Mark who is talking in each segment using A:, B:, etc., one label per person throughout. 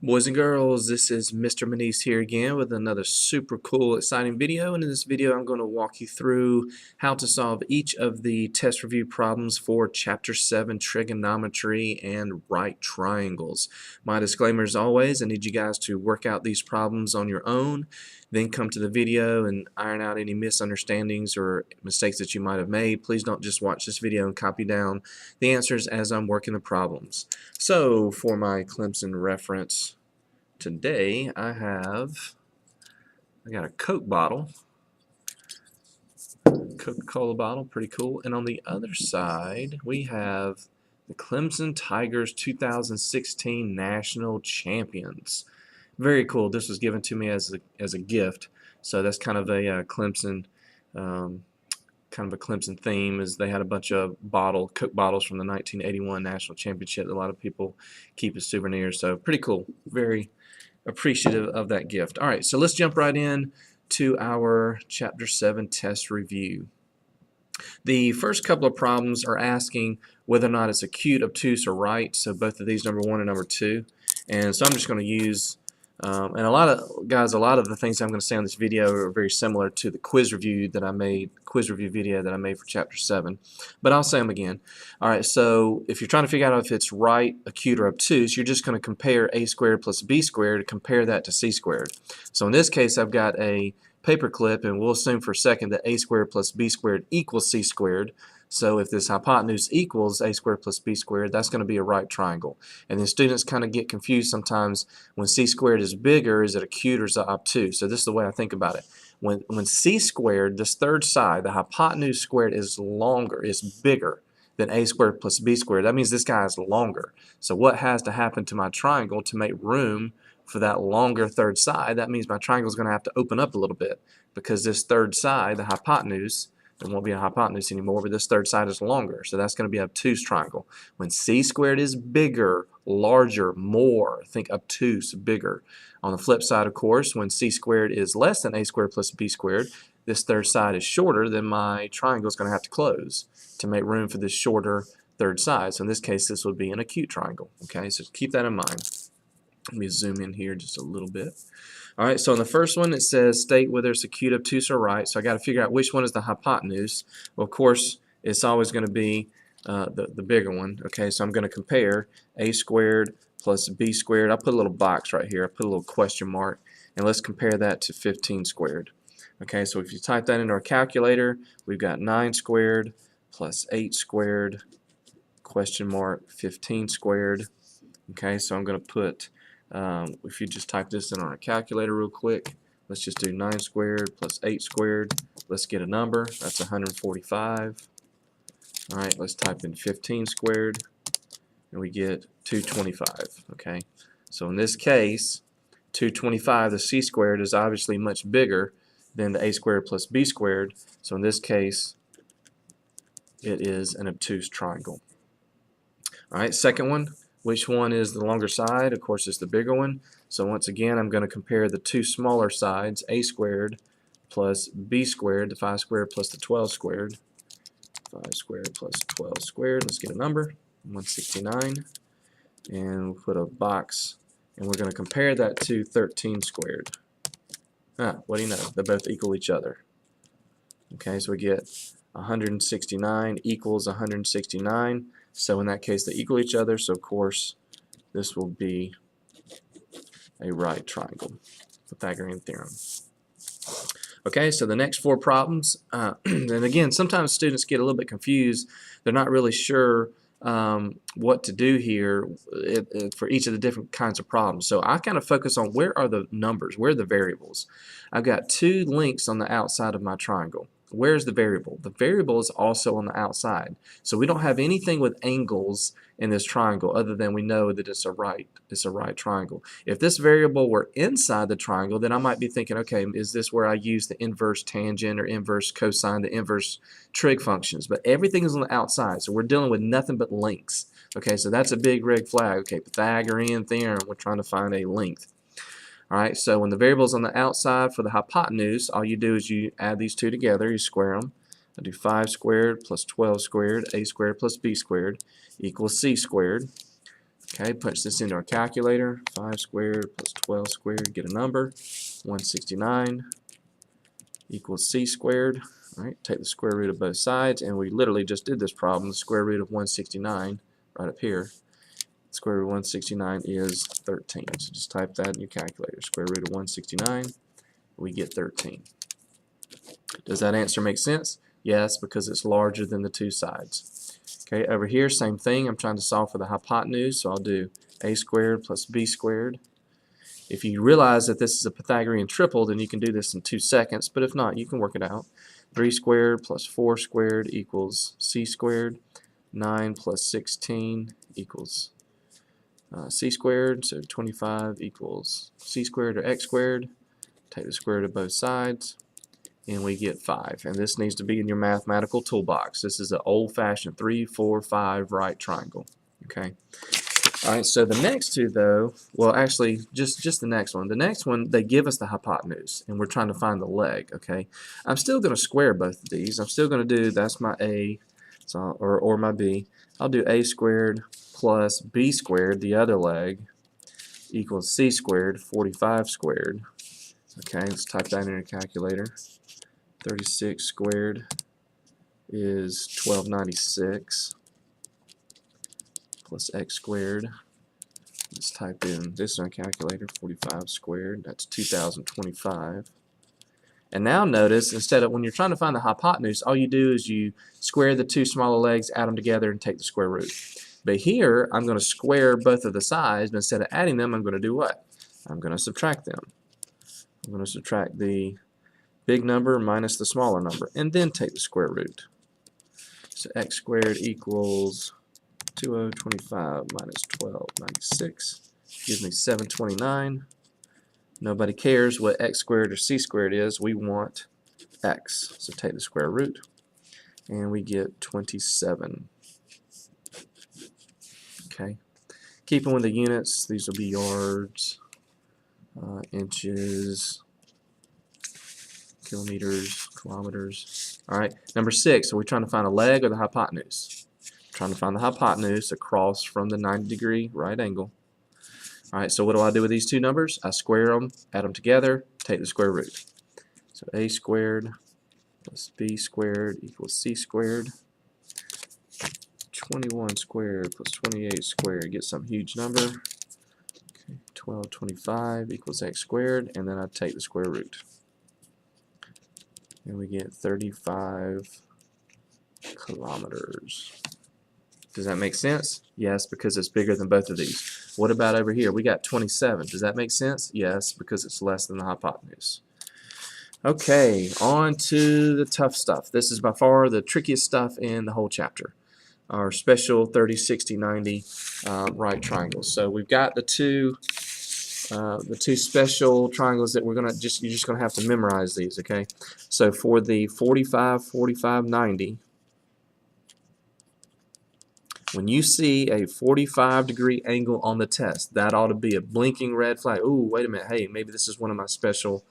A: Boys and girls, this is Mr. Manise here again with another super cool, exciting video. And in this video, I'm going to walk you through how to solve each of the test review problems for Chapter 7, Trigonometry and Right Triangles. My disclaimer as always, I need you guys to work out these problems on your own, then come to the video and iron out any misunderstandings or mistakes that you might have made. Please don't just watch this video and copy down the answers as I'm working the problems. So, for my Clemson reference, today I got a Coke bottle, Coca-Cola bottle, pretty cool. And on the other side we have the Clemson Tigers 2016 National Champions. Very cool. This was given to me as a gift, so that's kind of a Clemson theme. Is they had a bunch of Coke bottles from the 1981 National Championship that a lot of people keep as souvenirs. So pretty cool. Very appreciative of that gift. All right, so let's jump right in to our Chapter 7 test review. The first couple of problems are asking whether or not it's acute, obtuse, or right. So both of these, number 1 and number 2. And so I'm just going to use and a lot of the things I'm going to say on this video are very similar to the quiz review video that I made for Chapter 7, but I'll say them again. Alright, so if you're trying to figure out if it's right, acute, or obtuse, you're just going to compare a squared plus b squared, compare that to c squared. So in this case, I've got a paper clip, and we'll assume for a second that a squared plus b squared equals c squared. So if this hypotenuse equals a squared plus b squared, that's going to be a right triangle. And then students kind of get confused sometimes when c squared is bigger, is it acute or is it obtuse? So this is the way I think about it. When c squared, this third side, the hypotenuse squared is longer, is bigger than a squared plus b squared. That means this guy is longer. So what has to happen to my triangle to make room for that longer third side? That means my triangle is going to have to open up a little bit, because this third side, the hypotenuse, there won't be a hypotenuse anymore, but this third side is longer. So that's going to be an obtuse triangle. When c squared is bigger, larger, more, think obtuse, bigger. On the flip side, of course, when c squared is less than a squared plus b squared, this third side is shorter, then my triangle is going to have to close to make room for this shorter third side. So in this case, this would be an acute triangle. Okay, so keep that in mind. Let me zoom in here just a little bit. All right, so in the first one, it says state whether it's acute, obtuse, or right. So I got to figure out which one is the hypotenuse. Well, of course, it's always going to be the bigger one. Okay, so I'm going to compare a squared plus b squared. I'll put a little box right here. I'll put a little question mark, and let's compare that to 15 squared. Okay, so if you type that into our calculator, we've got 9 squared plus 8 squared, question mark, 15 squared. Okay, so I'm going to put, if you just type this in on a calculator real quick, let's just do 9 squared plus 8 squared. Let's get a number. That's 145. All right, let's type in 15 squared, and we get 225. Okay, so in this case, 225, the c squared, is obviously much bigger than the a squared plus b squared. So in this case, it is an obtuse triangle. All right, second one. Which one is the longer side? Of course, it's the bigger one. So once again, I'm going to compare the two smaller sides, a squared plus b squared, the 5 squared plus the 12 squared. 5 squared plus 12 squared. Let's get a number, 169. And we'll put a box, and we're going to compare that to 13 squared. What do you know? They both equal each other. Okay, so we get 169 equals 169. So in that case, they equal each other, so of course this will be a right triangle. Pythagorean theorem. Okay, so the next 4 problems, and again, sometimes students get a little bit confused. They're not really sure what to do here for each of the different kinds of problems. So I kind of focus on where are the numbers, where are the variables. I've got 2 links on the outside of my triangle. Where's the variable? The variable is also on the outside. So we don't have anything with angles in this triangle other than we know that it's a right triangle. If this variable were inside the triangle, then I might be thinking, okay, is this where I use the inverse tangent or inverse cosine, the inverse trig functions? But everything is on the outside, so we're dealing with nothing but lengths. Okay, so that's a big red flag. Okay, Pythagorean theorem, we're trying to find a length. Alright, so when the variable is on the outside for the hypotenuse, all you do is you add these two together, you square them. I do 5 squared plus 12 squared, a squared plus b squared equals c squared. Okay, punch this into our calculator. 5 squared plus 12 squared, get a number. 169 equals c squared. All right, take the square root of both sides, and we literally just did this problem. The square root of 169 right up here. Square root of 169 is 13. So just type that in your calculator. Square root of 169, we get 13. Does that answer make sense? Yes, because it's larger than the two sides. Okay, over here, same thing. I'm trying to solve for the hypotenuse, so I'll do a squared plus b squared. If you realize that this is a Pythagorean triple, then you can do this in 2 seconds, but if not, you can work it out. 3 squared plus 4 squared equals c squared. 9 plus 16 equals c squared, so 25 equals c squared or x squared. Take the square root of both sides, and we get 5. And this needs to be in your mathematical toolbox. This is an old-fashioned 3, 4, 5 right triangle. Okay. All right, so the next two, though, well, actually, just the next one. The next one, they give us the hypotenuse, and we're trying to find the leg, okay? I'm still going to square both of these. I'm still going to do, that's my A, so, or my B. I'll do a squared plus b squared, the other leg, equals c squared, 45 squared. Okay, let's type that in your calculator. 36 squared is 1296 plus x squared. Let's type in this on a calculator, 45 squared, that's 2025. And now notice, instead of when you're trying to find the hypotenuse, all you do is you square the two smaller legs, add them together, and take the square root. But here, I'm going to square both of the sides, but instead of adding them, I'm going to do what? I'm going to subtract them. I'm going to subtract the big number minus the smaller number, and then take the square root. So x squared equals 2025 minus 1296 gives me 729. Nobody cares what x squared or c squared is. We want x. So take the square root, and we get 27. Okay. Keeping with the units, these will be yards, inches, kilometers, kilometers. All right, number 6, are we trying to find a leg or the hypotenuse? Trying to find the hypotenuse across from the 90-degree right angle. All right, so what do I do with these two numbers? I square them, add them together, take the square root. So a squared plus b squared equals c squared. 21 squared plus 28 squared, get some huge number. Okay, 1225 equals x squared, and then I take the square root. And we get 35 kilometers. Does that make sense? Yes, because it's bigger than both of these. What about over here? We got 27. Does that make sense? Yes, because it's less than the hypotenuse. Okay, on to the tough stuff. This is by far the trickiest stuff in the whole chapter. Our special 30, 60, 90 right triangles. So we've got the two special triangles that you're just gonna have to memorize these, okay? So for the 45, 45, 90, when you see a 45-degree angle on the test, that ought to be a blinking red flag. Ooh, wait a minute, hey, maybe this is one of my special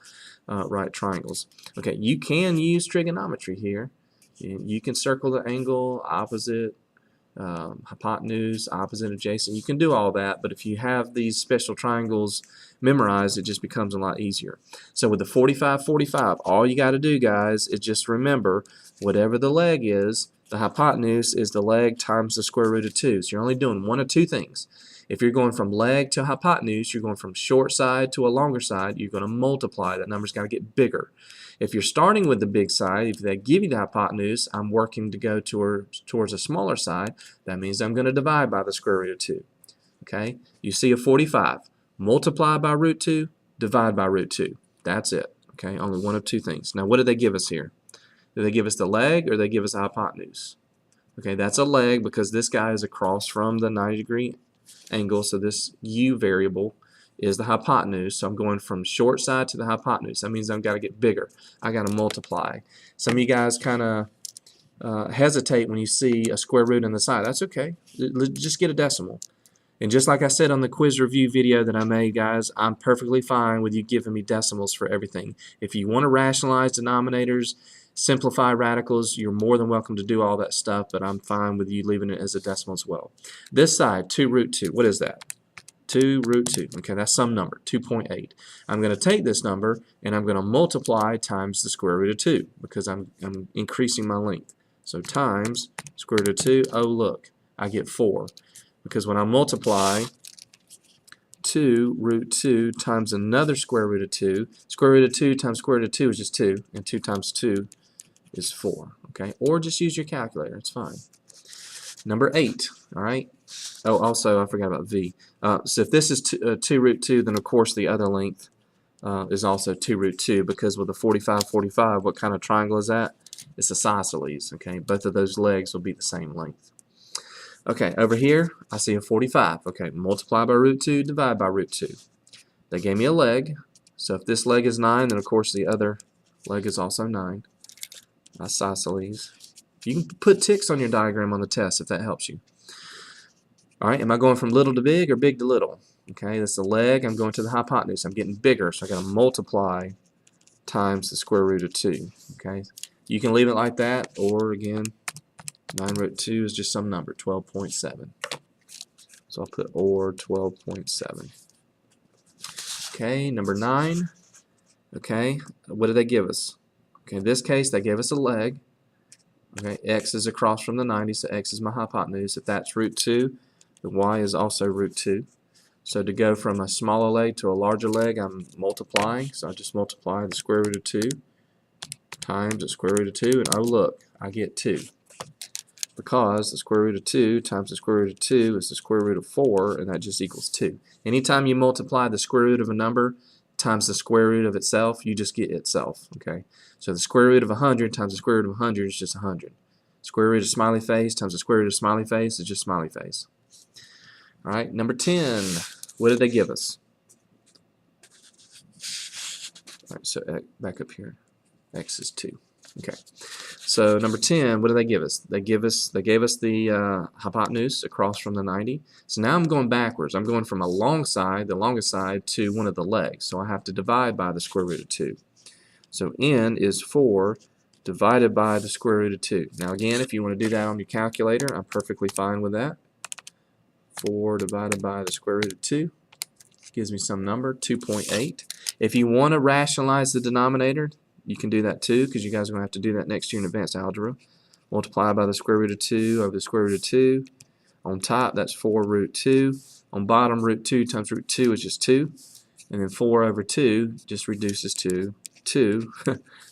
A: right triangles. Okay, you can use trigonometry here. You can circle the angle, opposite, hypotenuse, opposite, adjacent. You can do all that, but if you have these special triangles memorized, it just becomes a lot easier. So with the 45, 45, all you got to do, guys, is just remember whatever the leg is, the hypotenuse is the leg times the square root of 2. So you're only doing one of two things. If you're going from leg to hypotenuse, you're going from short side to a longer side, you're going to multiply. That number's got to get bigger. If you're starting with the big side, if they give you the hypotenuse, I'm working to go towards a smaller side. That means I'm going to divide by the square root of 2. Okay? You see a 45. Multiply by root 2, divide by root 2. That's it. Okay? Only one of two things. Now, what did they give us here? Did they give us the leg or did they give us the hypotenuse? Okay, that's a leg because this guy is across from the 90-degree angle, so this u variable is the hypotenuse. So I'm going from short side to the hypotenuse. That means I've got to get bigger. I got to multiply. Some of you guys kind of hesitate when you see a square root in the side. That's okay. Just get a decimal. And just like I said on the quiz review video that I made, guys, I'm perfectly fine with you giving me decimals for everything. If you want to rationalize denominators, Simplify radicals, you're more than welcome to do all that stuff, but I'm fine with you leaving it as a decimal as well. This side, 2 root 2, what is that? 2 root 2, okay, that's some number, 2.8. I'm going to take this number and I'm going to multiply times the square root of 2 because I'm increasing my length. So times square root of 2, oh look, I get 4. Because when I multiply 2 root 2 times another square root of 2, square root of 2 times square root of 2 is just 2, and 2 times 2 is 4, okay? Or just use your calculator, it's fine. Number 8, all right? Oh, also, I forgot about v. So if this is 2 root 2, then of course the other length is also 2 root 2, because with a 45, 45, what kind of triangle is that? It's isosceles, okay? Both of those legs will be the same length. Okay, over here, I see a 45. Okay, multiply by root 2, divide by root 2. They gave me a leg, so if this leg is 9, then of course the other leg is also 9. Isosceles. You can put ticks on your diagram on the test if that helps you. Alright, am I going from little to big or big to little? Okay, that's the leg, I'm going to the hypotenuse. I'm getting bigger, so I got to multiply times the square root of 2. Okay, you can leave it like that, or again, 9 root 2 is just some number, 12.7. So I'll put or 12.7. Okay, number 9. Okay, what did they give us? Okay, in this case, they gave us a leg. Okay, x is across from the 90, so x is my hypotenuse. If that's root 2, the y is also root 2. So to go from a smaller leg to a larger leg, I'm multiplying. So I just multiply the square root of 2 times the square root of 2, and oh look, I get 2. Because the square root of 2 times the square root of 2 is the square root of 4, and that just equals 2. Anytime you multiply the square root of a number times the square root of itself, you just get itself. Okay. So the square root of 100 times the square root of 100 is just 100. Square root of smiley face times the square root of smiley face is just smiley face. All right, number 10. What did they give us? All right, so back up here. X is 2. Okay. So number 10, what did they give us? They gave us the hypotenuse across from the 90. So now I'm going backwards. I'm going from a long side, the longest side, to one of the legs. So I have to divide by the square root of 2. So n is 4 divided by the square root of 2. Now again, if you want to do that on your calculator, I'm perfectly fine with that. 4 divided by the square root of 2 gives me some number, 2.8. If you want to rationalize the denominator, you can do that too, because you guys are going to have to do that next year in advanced algebra. Multiply by the square root of 2 over the square root of 2. On top, that's 4 root 2. On bottom, root 2 times root 2 is just 2. And then 4 over 2 just reduces to 2.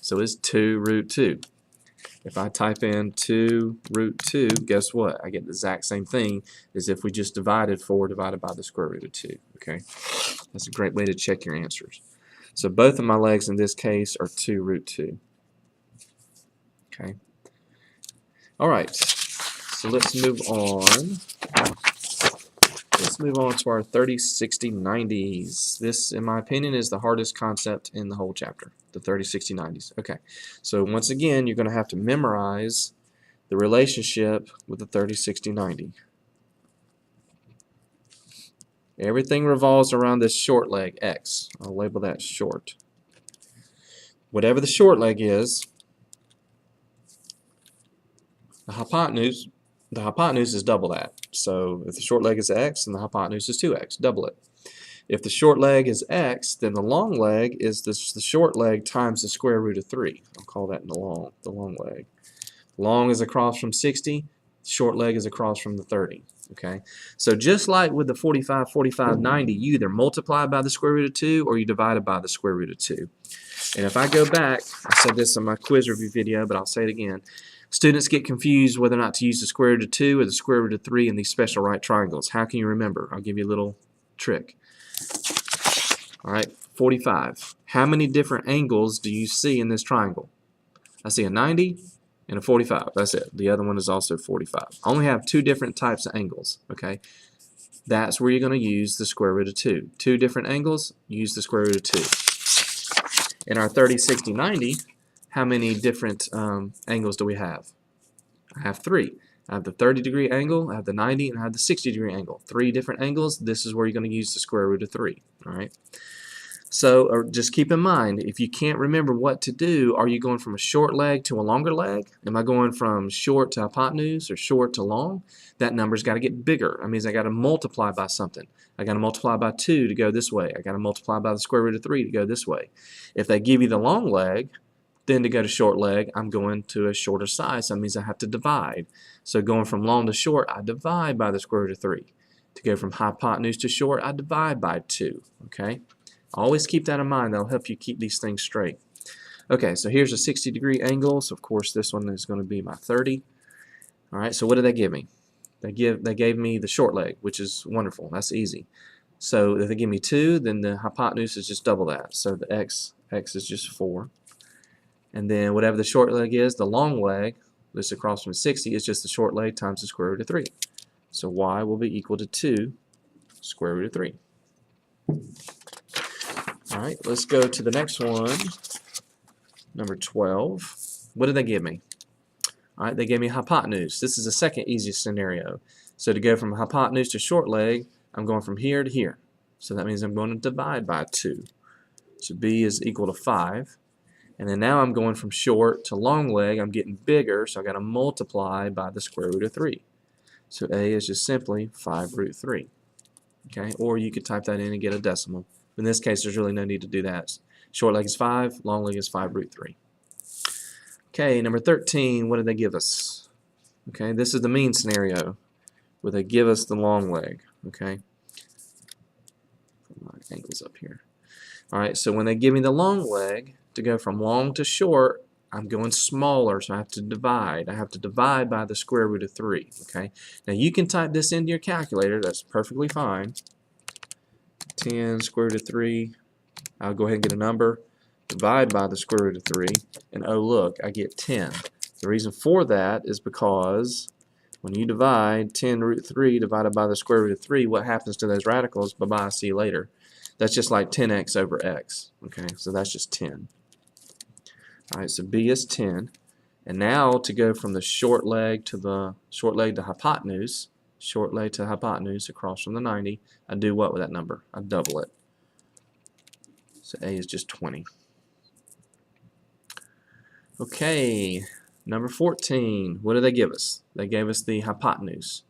A: So it's 2 root 2. If I type in 2 root 2, guess what? I get the exact same thing as if we just divided 4 divided by the square root of 2. Okay, that's a great way to check your answers. So both of my legs in this case are 2 root 2. Okay. All right. So let's move on. Let's move on to our 30, 60, 90s. This, in my opinion, is the hardest concept in the whole chapter, the 30, 60, 90s. Okay. So once again, you're going to have to memorize the relationship with the 30, 60, 90. Everything revolves around this short leg, x. I'll label that short. Whatever the short leg is, the hypotenuse is double that. So if the short leg is x, then the hypotenuse is 2x, double it. If the short leg is x, then the long leg is the short leg times the square root of 3. I'll call that the long leg. Long is across from 60, short leg is across from the 30. Okay, so just like with the 45, 45, 90, you either multiply by the square root of 2 or you divide it by the square root of 2. And if I go back, I said this in my quiz review video, but I'll say it again. Students get confused whether or not to use the square root of 2 or the square root of 3 in these special right triangles. How can you remember? I'll give you a little trick. All right, 45. How many different angles do you see in this triangle? I see a 90 and a 45. That's it. The other one is also 45. I only have 2 different types of angles. Okay, that's where you're going to use the square root of 2. 2 different angles, use the square root of 2. In our 30, 60, 90, how many different angles do we have? I have 3. I have the 30-degree angle, I have the 90, and I have the 60-degree angle. 3 different angles. This is where you're going to use the square root of 3. All right. So just keep in mind, if you can't remember what to do, are you going from a short leg to a longer leg? Am I going from short to hypotenuse or short to long? That number's got to get bigger. That means I got to multiply by something. I got to multiply by 2 to go this way. I got to multiply by the square root of 3 to go this way. If they give you the long leg, then to go to short leg, I'm going to a shorter size. So that means I have to divide. So going from long to short, I divide by the square root of 3. To go from hypotenuse to short, I divide by 2. Okay? Always keep that in mind. That'll help you keep these things straight. Okay, so here's a 60-degree angle. So of course this one is going to be my 30. All right, so what did they give me? They gave me the short leg, which is wonderful. That's easy. So if they give me 2, then the hypotenuse is just double that. So the x is just 4. And then whatever the short leg is, the long leg, this across from 60, is just the short leg times the square root of 3. So y will be equal to 2 square root of 3. All right, let's go to the next one, number 12. What did they give me? All right, they gave me hypotenuse. This is the second easiest scenario. So to go from hypotenuse to short leg, I'm going from here to here. So that means I'm going to divide by 2. So b is equal to 5. And then now I'm going from short to long leg. I'm getting bigger, so I've got to multiply by the square root of 3. So a is just simply 5 root 3. Okay, or you could type that in and get a decimal. In this case, there's really no need to do that. Short leg is 5, long leg is 5 root 3. Okay, number 13, what did they give us? Okay, this is the mean scenario where they give us the long leg. Okay, put my ankles up here. All right, so when they give me the long leg, to go from long to short, I'm going smaller, so I have to divide. I have to divide by the square root of 3. Okay, now you can type this into your calculator. That's perfectly fine. 10 square root of 3. I'll go ahead and get a number. Divide by the square root of 3, and oh look, I get 10. The reason for that is because when you divide 10 root 3 divided by the square root of 3, what happens to those radicals? Bye-bye, see you later. That's just like 10x over x. Okay, so that's just 10. Alright, so b is 10. And now to go from the short leg to hypotenuse, short leg to hypotenuse across from the 90, I do what with that number? I double it. So a is just 20. Okay, number 14. What did they give us? They gave us the hypotenuse.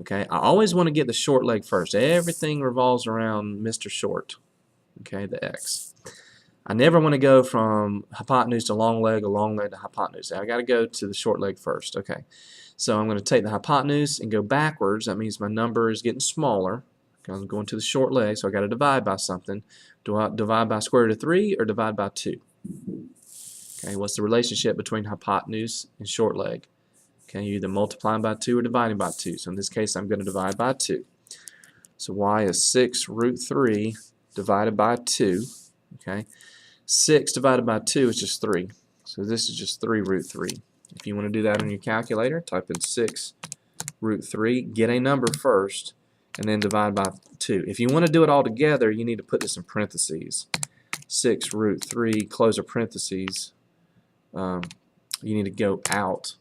A: Okay, I always want to get the short leg first. Everything revolves around Mr. Short. Okay, the x. I never want to go from hypotenuse to long leg or long leg to hypotenuse. I got to go to the short leg first. Okay, so I'm going to take the hypotenuse and go backwards. That means my number is getting smaller. Okay, I'm going to the short leg, so I got to divide by something. Do I divide by square root of 3 or divide by 2? Okay, what's the relationship between hypotenuse and short leg? Okay, you're either multiplying by 2 or dividing by 2. So in this case, I'm going to divide by 2. So y is 6 root 3 divided by 2. Okay, 6 divided by 2 is just 3. So this is just 3 root 3. If you want to do that on your calculator, type in 6 root 3, get a number first, and then divide by 2. If you want to do it all together, you need to put this in parentheses. 6 root 3, close a parentheses. You need to go out.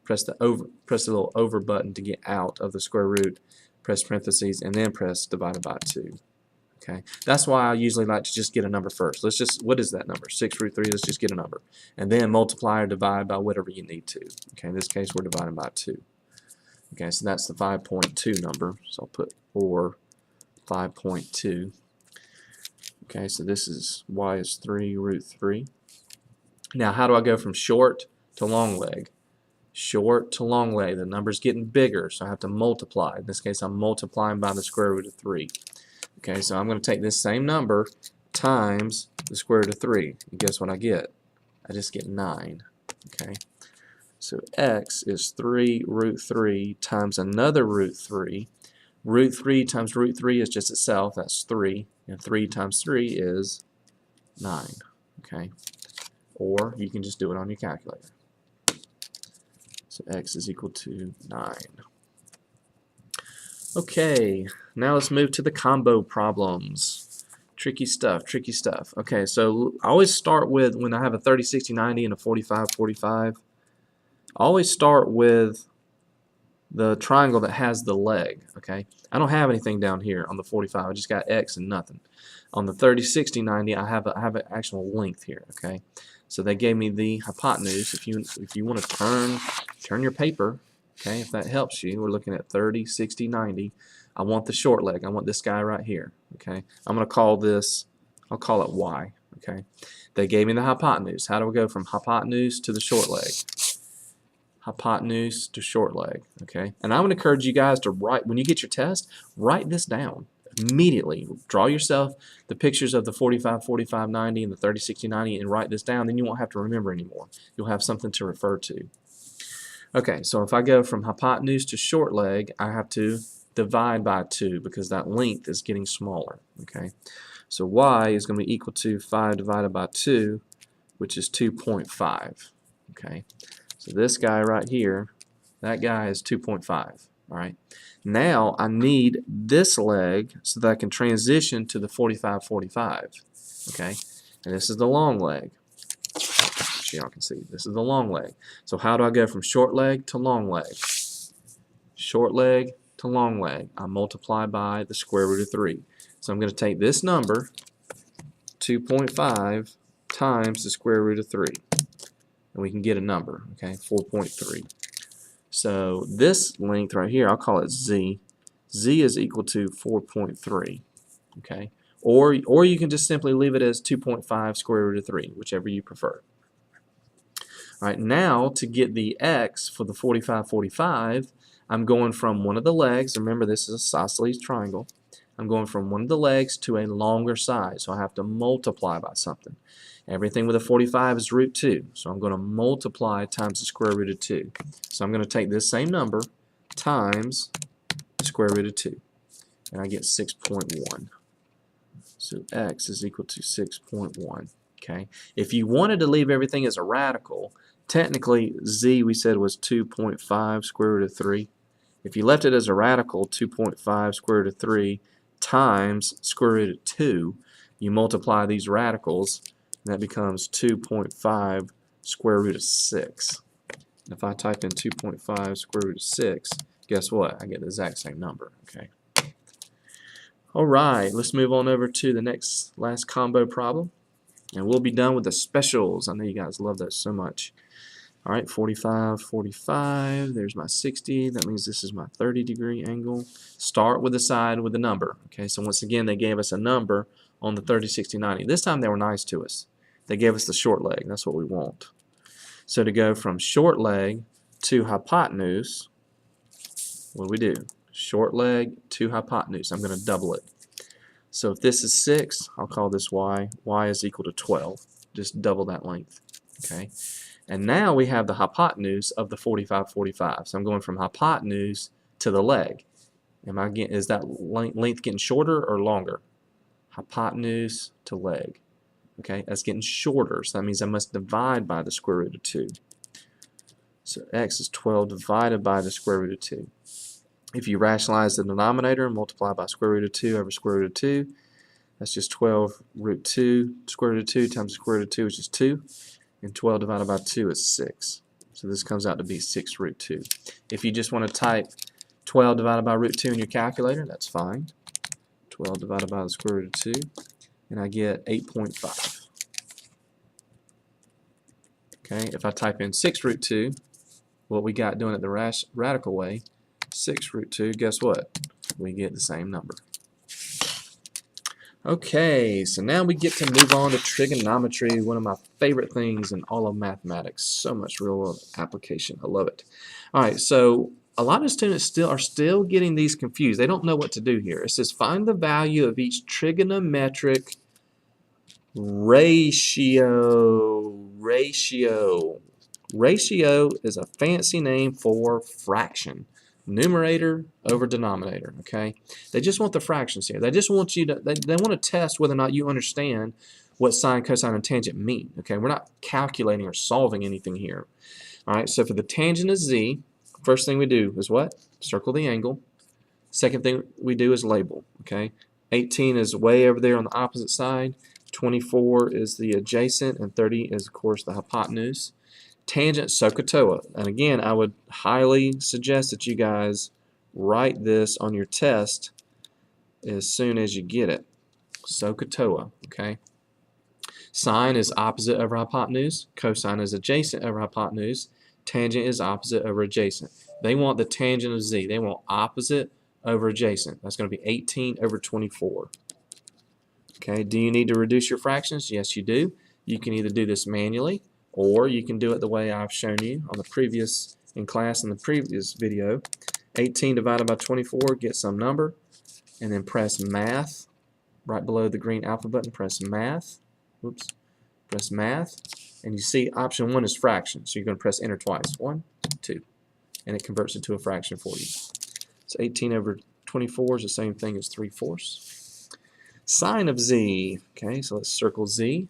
A: Press the little over button to get out of the square root. Press parentheses and then press divided by 2. Okay, that's why I usually like to just get a number first. What is that number? 6 root 3. Let's just get a number, and then multiply or divide by whatever you need to. Okay, in this case we're dividing by 2. Okay, so that's the 5.2 number. So I'll put or 5.2. Okay, so this is y is 3 root 3. Now, how do I go from short to long leg? Short to long leg. The number's getting bigger, so I have to multiply. In this case, I'm multiplying by the square root of 3. Okay, so I'm going to take this same number times the square root of 3. And guess what I get? I just get 9. Okay, so x is 3 root 3 times another root 3. Root 3 times root 3 is just itself. That's 3. And 3 times 3 is 9. Okay, or you can just do it on your calculator. So x is equal to 9. Okay, now let's move to the combo problems. Tricky stuff, tricky stuff. Okay, so I always start with, when I have a 30, 60, 90 and a 45, 45, I always start with the triangle that has the leg, okay? I don't have anything down here on the 45. I just got x and nothing. On the 30, 60, 90, I have an actual length here, okay? So they gave me the hypotenuse. If you want to turn your paper, okay, if that helps you, we're looking at 30, 60, 90. I want the short leg. I want this guy right here, okay? I'm going to call this, I'll call it y, okay? They gave me the hypotenuse. How do we go from hypotenuse to the short leg? Hypotenuse to short leg, okay? And I would encourage you guys to write, when you get your test, write this down immediately. Draw yourself the pictures of the 45, 45, 90 and the 30, 60, 90 and write this down. Then you won't have to remember anymore. You'll have something to refer to. Okay, so if I go from hypotenuse to short leg, I have to divide by 2 because that length is getting smaller, okay? So y is going to be equal to 5 divided by 2, which is 2.5, okay? So this guy right here, that guy is 2.5. All right. Now I need this leg so that I can transition to the 45-45. Okay. And this is the long leg. So y'all can see this is the long leg. So how do I go from short leg to long leg? Short leg to long leg. I multiply by the square root of 3. So I'm going to take this number, 2.5 times the square root of 3. And we can get a number, okay, 4.3. So this length right here, I'll call it z. Z is equal to 4.3, okay? Or you can just simply leave it as 2.5 square root of 3, whichever you prefer. All right, now to get the x for the 45-45, I'm going from one of the legs. Remember, this is a isosceles triangle. I'm going from one of the legs to a longer side, so I have to multiply by something. Everything with a 45 is root 2, so I'm going to multiply times the square root of 2. So I'm going to take this same number times the square root of 2, and I get 6.1. So x is equal to 6.1. Okay. If you wanted to leave everything as a radical, technically z we said was 2.5 square root of 3. If you left it as a radical, 2.5 square root of 3 times square root of 2, you multiply these radicals, and that becomes 2.5 square root of 6. And if I type in 2.5 square root of 6, guess what? I get the exact same number. Okay. All right, let's move on over to the last combo problem, and we'll be done with the specials. I know you guys love that so much. All right, 45, 45, there's my 60. That means this is my 30-degree angle. Start with the side with the number. Okay, so once again, they gave us a number on the 30, 60, 90. This time they were nice to us. They gave us the short leg. That's what we want. So to go from short leg to hypotenuse, what do we do? Short leg to hypotenuse. I'm going to double it. So if this is 6, I'll call this y. Y is equal to 12. Just double that length. Okay. And now we have the hypotenuse of the 45, 45. So I'm going from hypotenuse to the leg. Is that length getting shorter or longer? Hypotenuse to leg. Okay, that's getting shorter, so that means I must divide by the square root of 2. So x is 12 divided by the square root of 2. If you rationalize the denominator and multiply by square root of 2 over square root of 2, that's just 12 root 2, square root of 2 times the square root of 2 is just 2, and 12 divided by 2 is 6. So this comes out to be 6 root 2. If you just want to type 12 divided by root 2 in your calculator, that's fine. 12 divided by the square root of 2, and I get 8.5. Okay, if I type in 6 root 2, what we got doing it the radical way, 6 root 2, guess what? We get the same number. Okay, so now we get to move on to trigonometry, one of my favorite things in all of mathematics. So much real-world application. I love it. All right, so a lot of students are still getting these confused. They don't know what to do here. It says find the value of each trigonometric ratio. Ratio is a fancy name for fraction. Numerator over denominator, okay? They just want the fractions here. They just want you to, they want to test whether or not you understand what sine, cosine, and tangent mean, okay? We're not calculating or solving anything here. All right, so for the tangent of z, first thing we do is what? Circle the angle. Second thing we do is label, okay? 18 is way over there on the opposite side. 24 is the adjacent, and 30 is, of course, the hypotenuse. Tangent Sohcahtoa. And again, I would highly suggest that you guys write this on your test as soon as you get it. Sohcahtoa, okay? Sine is opposite over hypotenuse. Cosine is adjacent over hypotenuse. Tangent is opposite over adjacent. They want the tangent of z. They want opposite over adjacent. That's going to be 18 over 24. Okay, do you need to reduce your fractions? Yes, you do. You can either do this manually, or you can do it the way I've shown you on the previous in the previous video. 18 divided by 24, get some number, and then press math right below the green alpha button. Press math. Oops. Press math, and you see option 1 is fraction. So you're going to press enter twice. 1, 2, and it converts it to a fraction for you. So 18 over 24 is the same thing as 3/4. Sine of z. Okay, so let's circle z.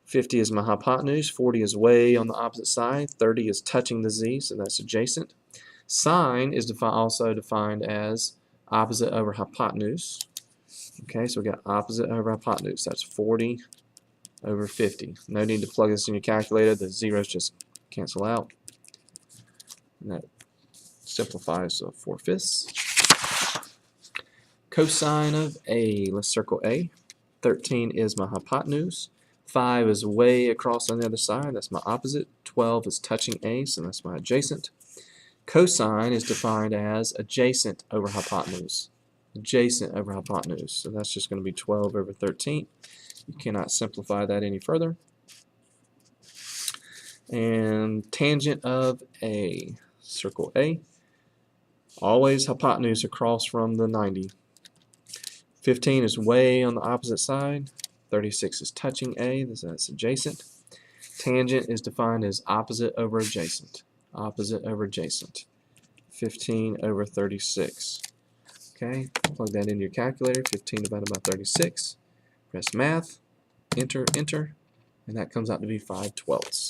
A: 50 is my hypotenuse. 40 is way on the opposite side. 30 is touching the z, so that's adjacent. Sine is also defined as opposite over hypotenuse. Okay, so we got opposite over hypotenuse. That's 40 over 50. No need to plug this in your calculator. The zeros just cancel out. And that simplifies to 4/5. Cosine of A. Let's circle A. 13 is my hypotenuse. 5 is way across on the other side. That's my opposite. 12 is touching A, so that's my adjacent. Cosine is defined as adjacent over hypotenuse. Adjacent over hypotenuse. So that's just going to be 12 over 13. You cannot simplify that any further. And tangent of A. Circle A. Always hypotenuse across from the 90. 15 is way on the opposite side. 36 is touching A, so that's adjacent. Tangent is defined as opposite over adjacent. Opposite over adjacent. 15 over 36. Okay, plug that into your calculator. 15 divided by 36. Press math, enter, enter, and that comes out to be 5/12.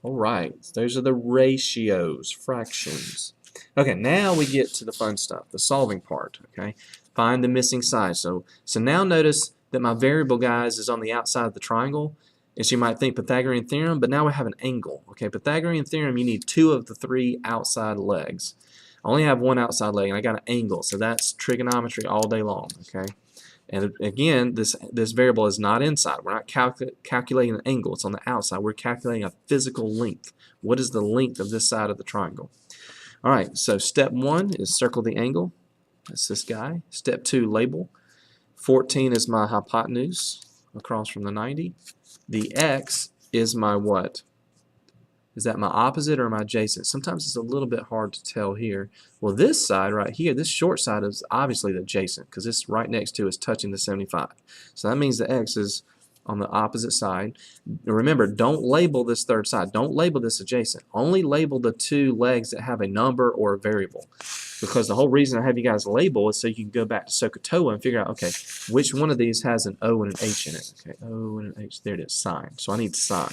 A: All right, those are the ratios, fractions. Okay, now we get to the fun stuff, the solving part. Okay, find the missing side. So now notice that my variable, guys, is on the outside of the triangle. And so you might think Pythagorean theorem, but now we have an angle. Okay, Pythagorean theorem, you need 2 of the 3 outside legs. I only have 1 outside leg, and I got an angle, so that's trigonometry all day long. Okay, and again, this variable is not inside. We're not calculating an angle. It's on the outside. We're calculating a physical length. What is the length of this side of the triangle? All right, so step 1 is circle the angle. That's this guy. Step 2, label. 14 is my hypotenuse across from the 90. The x is my what? Is that my opposite or my adjacent? Sometimes it's a little bit hard to tell here. Well, this side right here, this short side is obviously the adjacent because this right next to is touching the 75. So that means the x is on the opposite side. Remember, don't label this third side. Don't label this adjacent. Only label the 2 legs that have a number or a variable. Because the whole reason I have you guys label is so you can go back to Sohcahtoa and figure out, okay, which one of these has an O and an H in it. Okay, O and an H. There it is, sine. So I need sine.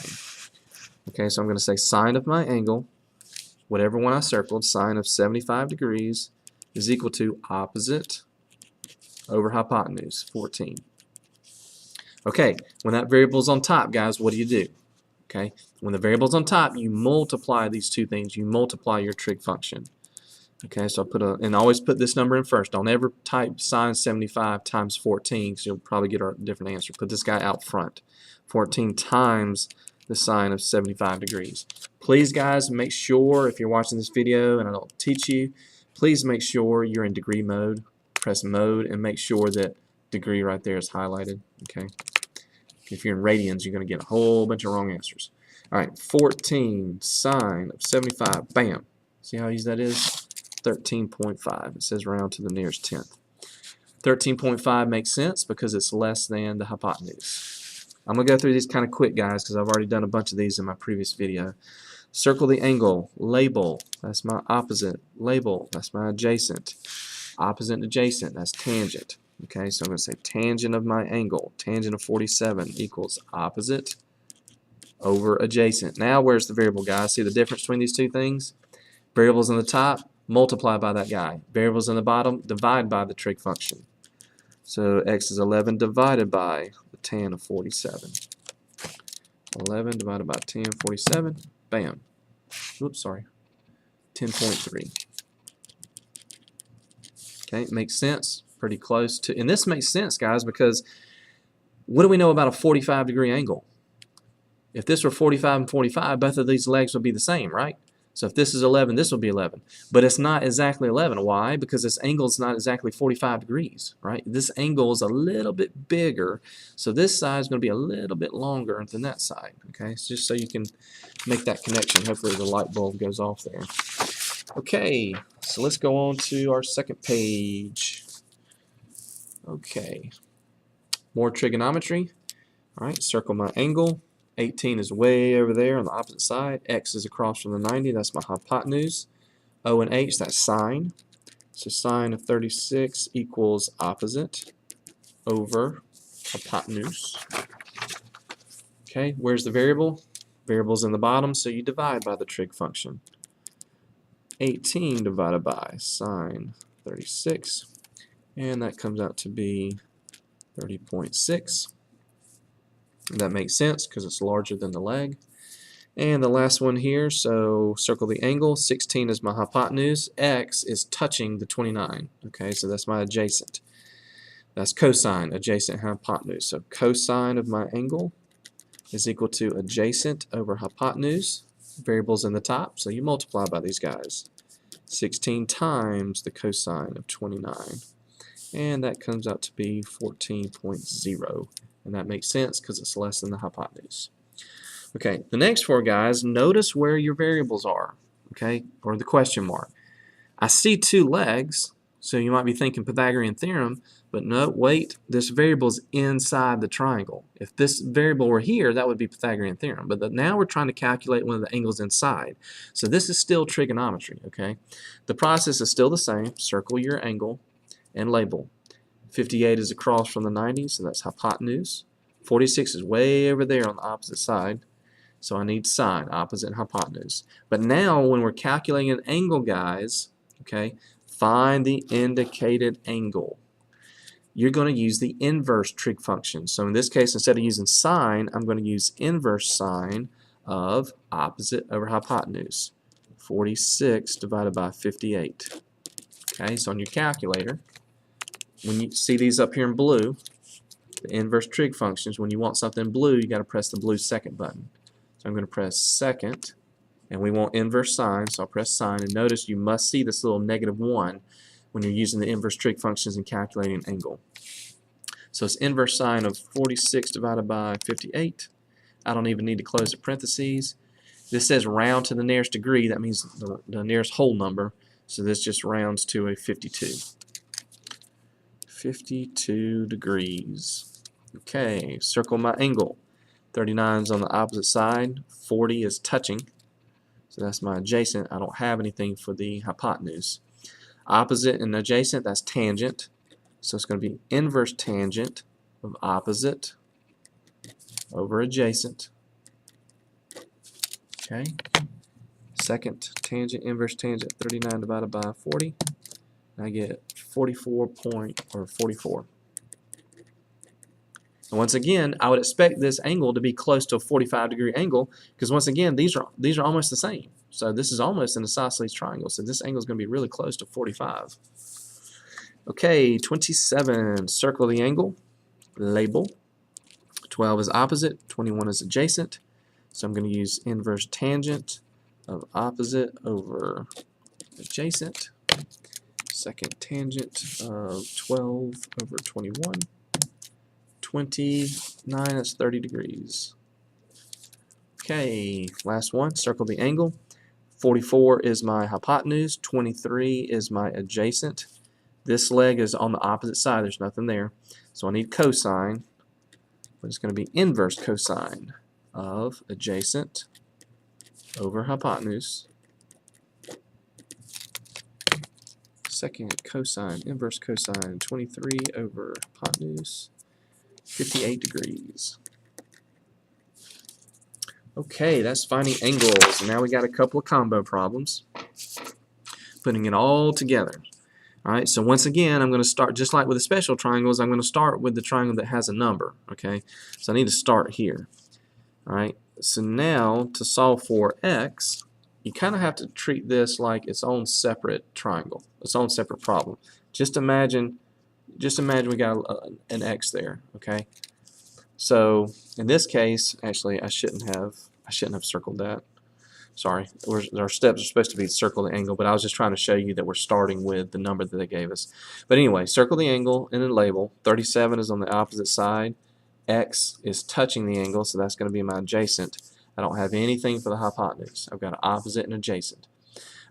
A: Okay, so I'm going to say sine of my angle, whatever one I circled, sine of 75 degrees is equal to opposite over hypotenuse, 14. Okay, when that variable's on top, guys, what do? Okay, when the variable's on top, you multiply these 2 things. You multiply your trig function. Okay, so I and always put this number in first. Don't ever type sine 75 times 14 because you'll probably get a different answer. Put this guy out front. 14 times the sine of 75 degrees. Please, guys, make sure if you're watching this video and I don't teach you, please make sure you're in degree mode. Press mode and make sure that degree right there is highlighted. Okay. If you're in radians, you're going to get a whole bunch of wrong answers. All right, 14 sine of 75. Bam. See how easy that is? 13.5. It says round to the nearest tenth. 13.5 makes sense because it's less than the hypotenuse. I'm going to go through these kind of quick, guys, because I've already done a bunch of these in my previous video. Circle the angle. Label. That's my opposite. Label. That's my adjacent. Opposite and adjacent. That's tangent. Okay, so I'm going to say tangent of my angle, tangent of 47 equals opposite over adjacent. Now, where's the variable, guys? See the difference between these 2 things? Variables on the top, multiply by that guy. Variables on the bottom, divide by the trig function. So x is 11 divided by the tan of 47. 11 divided by 10, 47. Bam. Oops, sorry. 10.3. Okay, it makes sense. Pretty close to, and this makes sense, guys, because what do we know about a 45-degree angle? If this were 45 and 45, both of these legs would be the same, right? So if this is 11, this will be 11. But it's not exactly 11. Why? Because this angle is not exactly 45 degrees, right? This angle is a little bit bigger, so this side is going to be a little bit longer than that side, okay? So just so you can make that connection. Hopefully the light bulb goes off there. Okay, so let's go on to our second page. Okay, more trigonometry. All right, circle my angle. 18 is way over there on the opposite side. X is across from the 90. That's my hypotenuse. O and H, that's sine. So sine of 36 equals opposite over hypotenuse. Okay, where's the variable? Variable's in the bottom, so you divide by the trig function. 18 divided by sine 36, and that comes out to be 30.6. That makes sense because it's larger than the leg. And the last one here, so circle the angle. 16 is my hypotenuse. X is touching the 29. Okay, so that's my adjacent. That's cosine, adjacent hypotenuse. So cosine of my angle is equal to adjacent over hypotenuse. Variables in the top, so you multiply by these guys. 16 times the cosine of 29. And that comes out to be 14.0. And that makes sense because it's less than the hypotenuse. Okay, the next four guys, notice where your variables are, okay, or the question mark. I see two legs, so you might be thinking Pythagorean theorem, but no, wait, this variable is inside the triangle. If this variable were here, that would be Pythagorean theorem, but now we're trying to calculate one of the angles inside. So this is still trigonometry, okay? The process is still the same. Circle your angle and label. 58 is across from the 90, so that's hypotenuse. 46 is way over there on the opposite side, so I need sine, opposite hypotenuse. But now when we're calculating an angle, guys, okay, find the indicated angle. You're going to use the inverse trig function. So in this case, instead of using sine, I'm going to use inverse sine of opposite over hypotenuse. 46 divided by 58. Okay, so on your calculator, when you see these up here in blue, the inverse trig functions, when you want something blue, you got to press the blue second button. So I'm going to press second, and we want inverse sine, so I'll press sine, and notice you must see this little -1 when you're using the inverse trig functions and calculating an angle. So it's inverse sine of 46 divided by 58. I don't even need to close the parentheses. This says round to the nearest degree. That means the nearest whole number. So this just rounds to a 52. 52 degrees. Okay, circle my angle. 39 is on the opposite side. 40 is touching. So that's my adjacent. I don't have anything for the hypotenuse. Opposite and adjacent, that's tangent. So it's going to be inverse tangent of opposite over adjacent. Okay. Second tangent, inverse tangent, 39 divided by 40. I get 44. And once again, I would expect this angle to be close to a 45-degree angle because once again, these are almost the same. So this is almost an isosceles triangle. So this angle is going to be really close to 45. Okay, 27. Circle the angle. Label. 12 is opposite. 21 is adjacent. So I'm going to use inverse tangent of opposite over adjacent. Second tangent of 12 over 21. 29 is 30 degrees. Okay, last one. Circle the angle. 44 is my hypotenuse. 23 is my adjacent. This leg is on the opposite side. There's nothing there. So I need cosine. But it's going to be inverse cosine of adjacent over hypotenuse. Second cosine, inverse cosine, 23 over hypotenuse, 58 degrees. Okay, that's finding angles. And now we got a couple of combo problems. Putting it all together. All right, so once again, I'm going to start, just like with the special triangles, I'm going to start with the triangle that has a number, okay? So I need to start here, all right? So now to solve for x, you kind of have to treat this like its own separate triangle, its own separate problem. Just imagine we got an x there, okay? So in this case, actually, I shouldn't have circled that. Sorry, our steps are supposed to be circle the angle, but I was just trying to show you that we're starting with the number that they gave us. But anyway, circle the angle and then label. 37 is on the opposite side. X is touching the angle, so that's going to be my adjacent. I don't have anything for the hypotenuse. I've got an opposite and adjacent.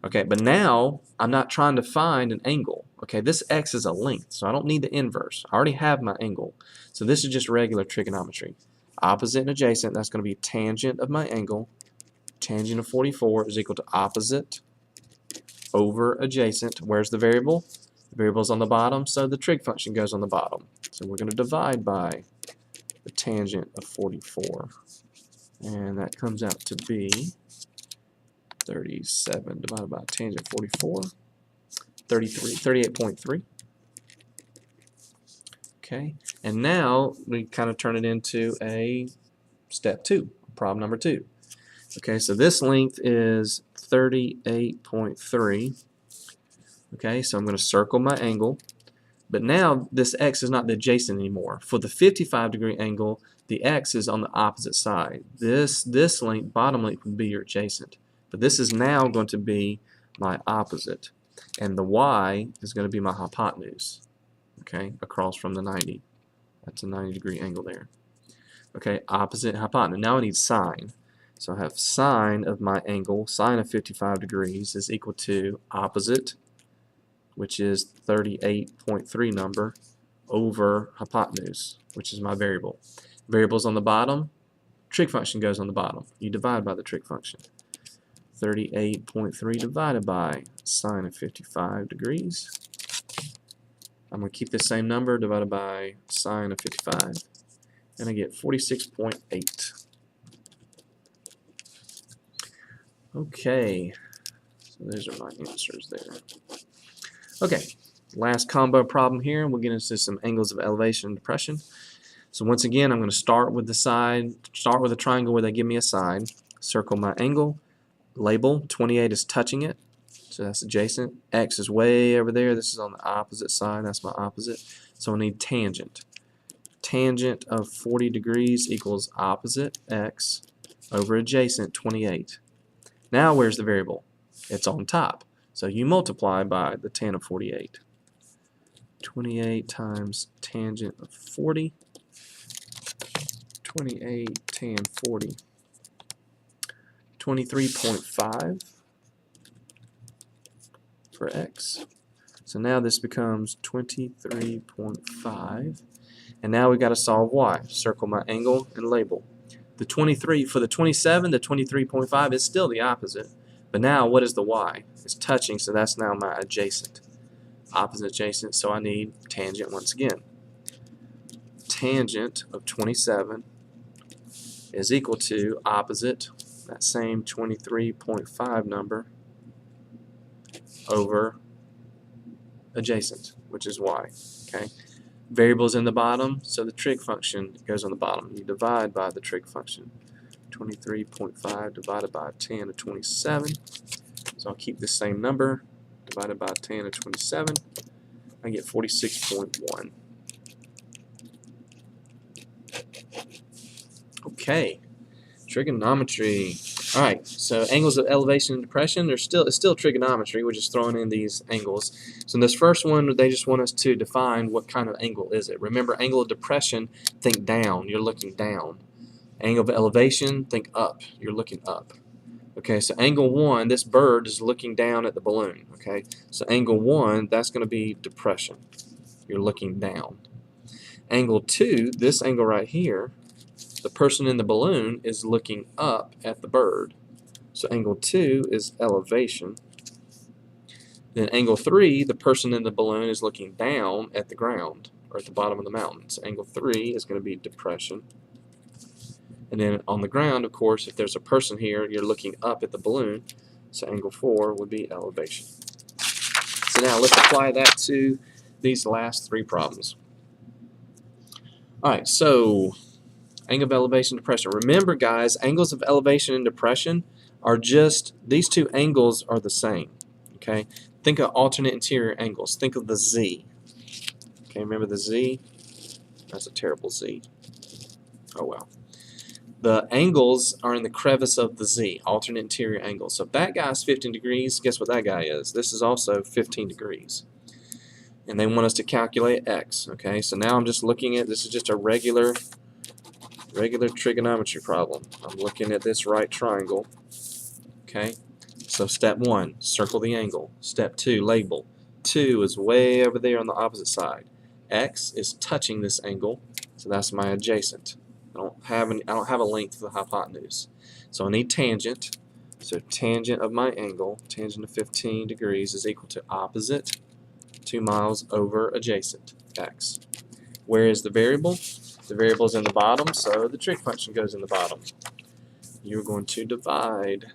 A: Okay, but now I'm not trying to find an angle. Okay, this x is a length, so I don't need the inverse. I already have my angle. So this is just regular trigonometry. Opposite and adjacent, that's going to be tangent of my angle. Tangent of 44 is equal to opposite over adjacent. Where's the variable? The variable's on the bottom, so the trig function goes on the bottom. So we're going to divide by the tangent of 44. And that comes out to be 37 divided by tangent 44, 38.3. Okay, and now we kind of turn it into a step 2, problem number 2. Okay, so this length is 38.3. Okay, so I'm going to circle my angle, but now this x is not the adjacent anymore. For the 55-degree angle, the x is on the opposite side. This length, bottom length, would be your adjacent. But this is now going to be my opposite. And the y is going to be my hypotenuse, okay, across from the 90. That's a 90-degree angle there. Okay, opposite, hypotenuse. Now I need sine. So I have sine of my angle, sine of 55 degrees is equal to opposite, which is 38.3 number, over hypotenuse, which is my variable. Variable's on the bottom, trig function goes on the bottom. You divide by the trig function. 38.3 divided by sine of 55 degrees. I'm going to keep the same number divided by sine of 55, and I get 46.8. Okay, so those are my answers there. Okay, last combo problem here. We'll get into some angles of elevation and depression. So once again, I'm going to start with the triangle where they give me a side, circle my angle, label, 28 is touching it, so that's adjacent. X is way over there. This is on the opposite side. That's my opposite. So I need tangent. Tangent of 40 degrees equals opposite x over adjacent 28. Now where's the variable? It's on top. So you multiply by the tan of 48. 28 times tangent of 40. 28 tan 40. 23.5 for x. So now this becomes 23.5. And now we've got to solve y. Circle my angle and label. The 23, for the 27, the 23.5 is still the opposite. But now what is the y? It's touching, so that's now my adjacent. Opposite adjacent, so I need tangent once again. Tangent of 27 is equal to opposite, that same 23.5 number, over adjacent, which is y. Okay. Variables in the bottom, so the trig function goes on the bottom. You divide by the trig function. 23.5 divided by tan of 27. So I'll keep the same number, divided by tan of 27. I get 46.1. Okay, trigonometry. All right, so angles of elevation and depression, it's still trigonometry. We're just throwing in these angles. So in this first one, they just want us to define what kind of angle is it. Remember, angle of depression, think down. You're looking down. Angle of elevation, think up. You're looking up. Okay, so angle 1, this bird is looking down at the balloon. Okay, so angle 1, that's going to be depression. You're looking down. Angle 2, this angle right here, the person in the balloon is looking up at the bird. So angle 2 is elevation. Then angle 3, the person in the balloon is looking down at the ground, or at the bottom of the mountain. So angle 3 is going to be depression. And then on the ground, of course, if there's a person here, you're looking up at the balloon. So angle 4 would be elevation. So now let's apply that to these last 3 problems. All right, so Angle of elevation, depression. Remember, guys, angles of elevation and depression are just, these two angles are the same. Okay? Think of alternate interior angles. Think of the Z. Okay, remember the Z? That's a terrible Z. Oh well. The angles are in the crevice of the Z, alternate interior angles. So if that guy's 15 degrees, guess what that guy is? This is also 15 degrees. And they want us to calculate X. Okay, so now I'm just looking at, this is just a regular trigonometry problem. I'm looking at this right triangle. Okay, so step 1, circle the angle. Step 2, label. 2 is way over there on the opposite side. X is touching this angle, so that's my adjacent. I don't have a length for the hypotenuse. So I need tangent. So tangent of my angle, tangent of 15 degrees is equal to opposite 2 miles over adjacent, X. Where is the variable? The variable is in the bottom, so the trig function goes in the bottom. You're going to divide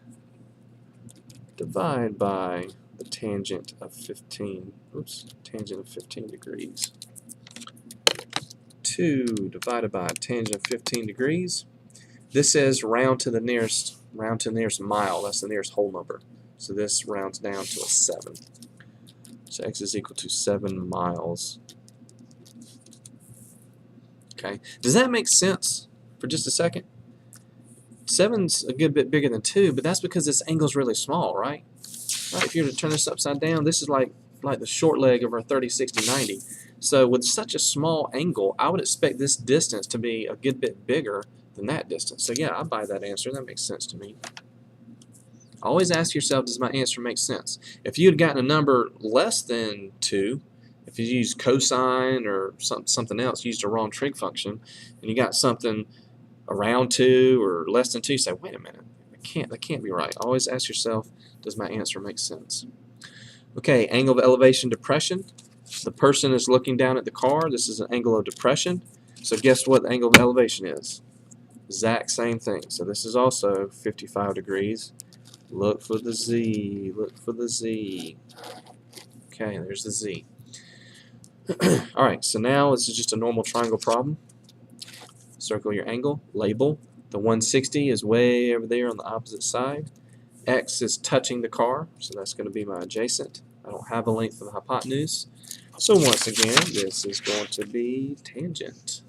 A: by the tangent of 15, tangent of 15 degrees. 2 divided by tangent of 15 degrees. This says round to the nearest mile. That's the nearest whole number. So this rounds down to a 7. So X is equal to 7 miles. Okay, does that make sense for just a second? 7's a good bit bigger than 2, but that's because this angle's really small, right? Right. If you were to turn this upside down, this is like the short leg of our 30, 60, 90. So with such a small angle, I would expect this distance to be a good bit bigger than that distance. So yeah, I buy that answer. That makes sense to me. Always ask yourself, does my answer make sense? If you had gotten a number less than 2, if you used cosine or something else, used a wrong trig function, and you got something around 2 or less than 2, you say, wait a minute, that can't be right. Always ask yourself, does my answer make sense? Okay, angle of elevation, depression. The person is looking down at the car. This is an angle of depression. So guess what the angle of elevation is? Exact same thing. So this is also 55 degrees. Look for the Z. Look for the Z. Okay, there's the Z. Alright, so now this is just a normal triangle problem. Circle your angle, label. The 160 is way over there on the opposite side. X is touching the car, so that's going to be my adjacent. I don't have a length for the hypotenuse. So once again, this is going to be tangent.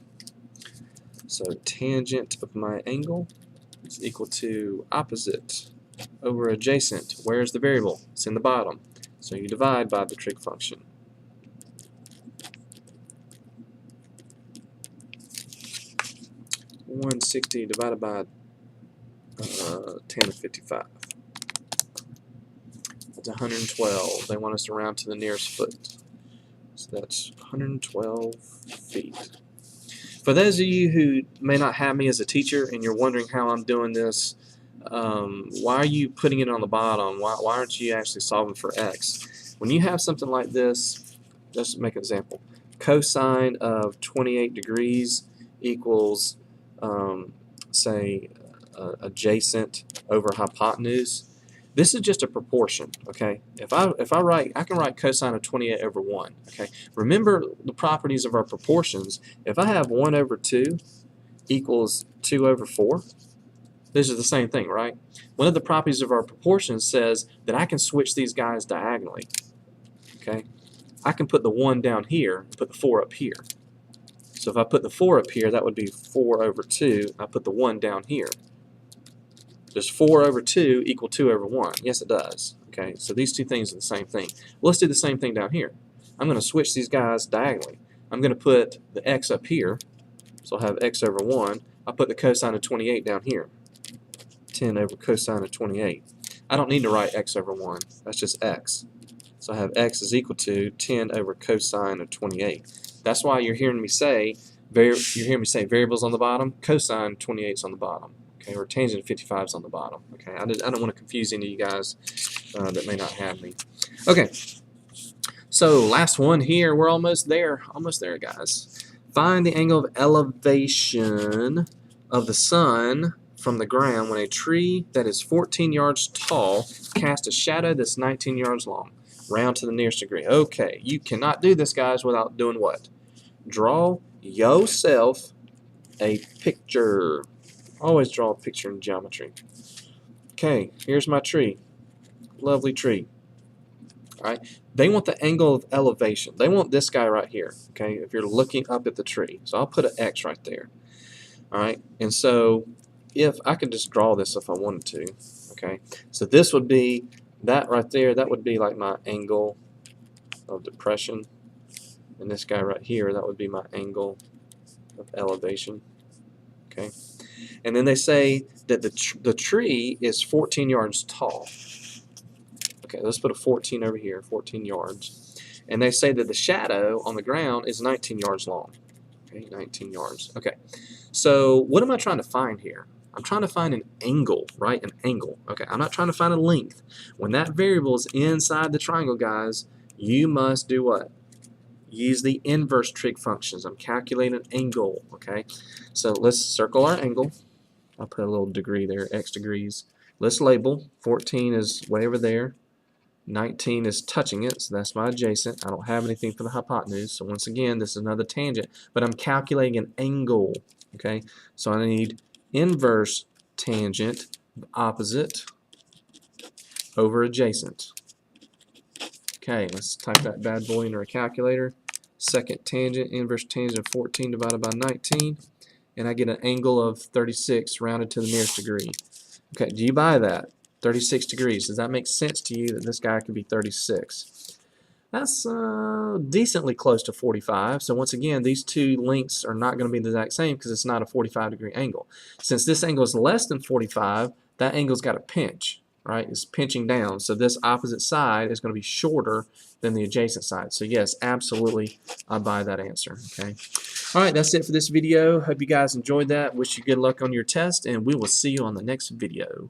A: So tangent of my angle is equal to opposite over adjacent. Where's the variable? It's in the bottom. So you divide by the trig function. $160 divided by 10 to 55. That's 112. They want us to round to the nearest foot. So that's 112 feet. For those of you who may not have me as a teacher and you're wondering how I'm doing this, why are you putting it on the bottom? Why aren't you actually solving for X? When you have something like this, let's make an example. Cosine of 28 degrees equals, say, adjacent over hypotenuse. This is just a proportion, okay? If I write, I can write cosine of 28 over 1, okay? Remember the properties of our proportions. If I have 1 over 2 equals 2 over 4, these are the same thing, right? One of the properties of our proportions says that I can switch these guys diagonally, okay? I can put the 1 down here and put the 4 up here. So if I put the 4 up here, that would be 4 over 2. I put the 1 down here. Does 4 over 2 equal 2 over 1? Yes, it does. Okay, so these two things are the same thing. Well, let's do the same thing down here. I'm going to switch these guys diagonally. I'm going to put the x up here, so I'll have x over 1. I'll put the cosine of 28 down here. 10 over cosine of 28. I don't need to write x over 1. That's just x. So I have x is equal to 10 over cosine of 28. That's why you're hearing me say variables on the bottom, cosine 28 is on the bottom. Okay, or tangent of 55 is on the bottom. Okay, I don't want to confuse any of you guys that may not have me. Okay, so last one here. We're almost there. Almost there, guys. Find the angle of elevation of the sun from the ground when a tree that is 14 yards tall casts a shadow that's 19 yards long. Round to the nearest degree. Okay, you cannot do this, guys, without doing what? Draw yourself a picture. Always draw a picture in geometry. Okay, here's my tree. Lovely tree. All right. They want the angle of elevation. They want this guy right here. Okay, if you're looking up at the tree. So I'll put an X right there. All right. And so if I could just draw this if I wanted to. Okay. So this would be that right there. That would be like my angle of depression. And this guy right here, that would be my angle of elevation. Okay. And then they say that the tree is 14 yards tall. Okay, let's put a 14 over here, 14 yards. And they say that the shadow on the ground is 19 yards long. Okay, 19 yards. Okay, so what am I trying to find here? I'm trying to find an angle, right? An angle. Okay, I'm not trying to find a length. When that variable is inside the triangle, guys, you must do what? Use the inverse trig functions. I'm calculating an angle, okay? So let's circle our angle. I'll put a little degree there, x degrees. Let's label. 14 is way over there. 19 is touching it, so that's my adjacent. I don't have anything for the hypotenuse, so once again, this is another tangent, but I'm calculating an angle, okay? So I need inverse tangent opposite over adjacent. Okay, let's type that bad boy into our calculator. Second tangent, inverse tangent of 14 divided by 19, and I get an angle of 36 rounded to the nearest degree. Okay, do you buy that? 36 degrees. Does that make sense to you that this guy could be 36? That's decently close to 45. So once again, these two lengths are not going to be the exact same because it's not a 45-degree angle. Since this angle is less than 45, that angle's got a pinch, right? It's pinching down. So this opposite side is going to be shorter than the adjacent side. So yes, absolutely, I buy that answer. Okay. All right, that's it for this video. Hope you guys enjoyed that. Wish you good luck on your test, and we will see you on the next video.